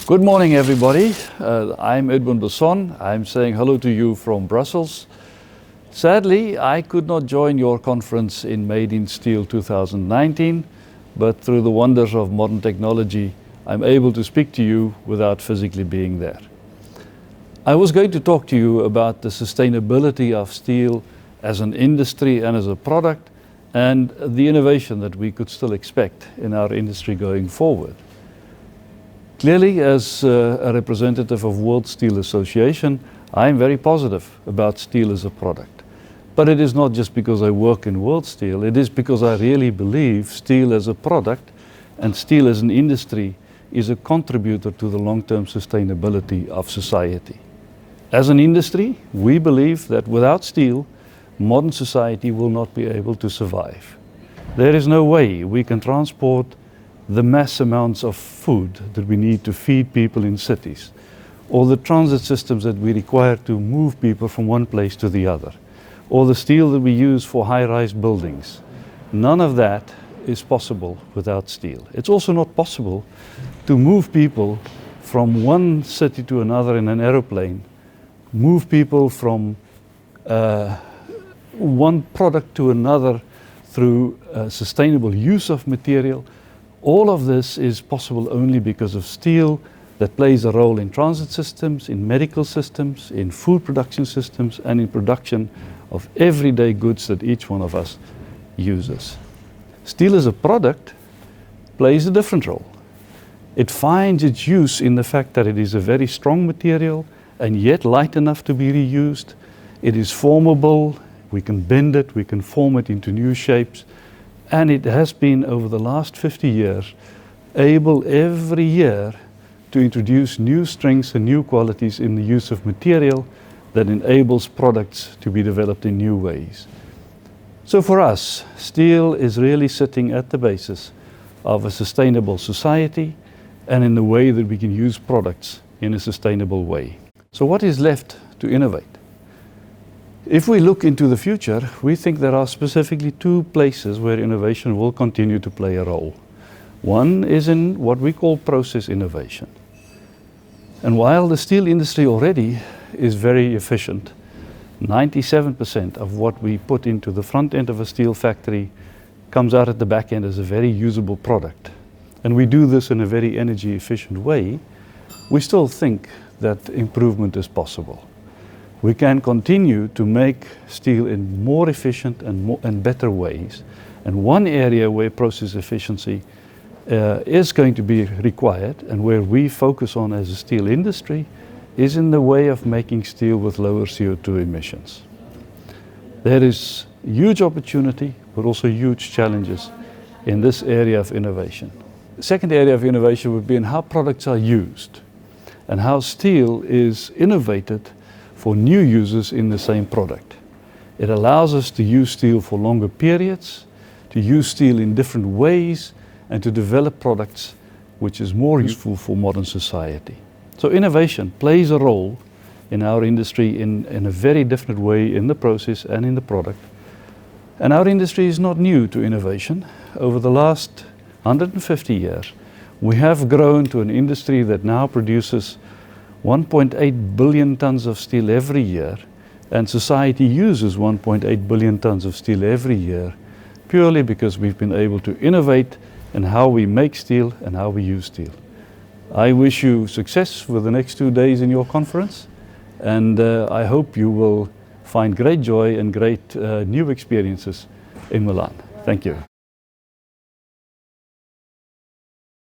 Good morning, everybody. I'm Edwin Basson. I'm saying hello to you from Brussels. Sadly, I could not join your conference in Made in Steel 2019, but through the wonders of modern technology, I'm able to speak to you without physically being there. I was going to talk to you about the sustainability of steel as an industry and as a product, and the innovation that we could still expect in our industry going forward. Clearly, as a representative of World Steel Association, I am very positive about steel as a product. But it is not just because I work in World Steel, it is because I really believe steel as a product and steel as an industry is a contributor to the long-term sustainability of society. As an industry, we believe that without steel, modern society will not be able to survive. There is no way we can transport the mass amounts of food that we need to feed people in cities, or the transit systems that we require to move people from one place to the other, or the steel that we use for high-rise buildings. None of that is possible without steel. It's also not possible to move people from one city to another in an aeroplane, move people from one product to another through sustainable use of material. All of this is possible only because of steel that plays a role in transit systems, in medical systems, in food production systems, and in production of everyday goods that each one of us uses. Steel as a product plays a different role. It finds its use in the fact that it is a very strong material and yet light enough to be reused. It is formable, we can bend it, we can form it into new shapes. And it has been, over the last 50 years, able every year to introduce new strengths and new qualities in the use of material that enables products to be developed in new ways. So for us, steel is really sitting at the basis of a sustainable society and in the way that we can use products in a sustainable way. So what is left to innovate? If we look into the future, we think there are specifically two places where innovation will continue to play a role. One is in what we call process innovation. And while the steel industry already is very efficient, 97% of what we put into the front end of a steel factory comes out at the back end as a very usable product. And we do this in a very energy efficient way. We still think that improvement is possible. We can continue to make steel in more efficient and better ways. And one area where process efficiency is going to be required and where we focus on as a steel industry is in the way of making steel with lower CO2 emissions. There is huge opportunity, but also huge challenges in this area of innovation. The second area of innovation would be in how products are used and how steel is innovated for new users in the same product. It allows us to use steel for longer periods, to use steel in different ways, and to develop products which is more useful for modern society. So innovation plays a role in our industry in a very different way in the process and in the product. And our industry is not new to innovation. Over the last 150 years, we have grown to an industry that now produces 1.8 billion tons of steel every year, and society uses 1.8 billion tons of steel every year purely because we've been able to innovate in how we make steel and how we use steel. I wish you success for the next 2 days in your conference, and I hope you will find great joy and great new experiences in Milan. Thank you.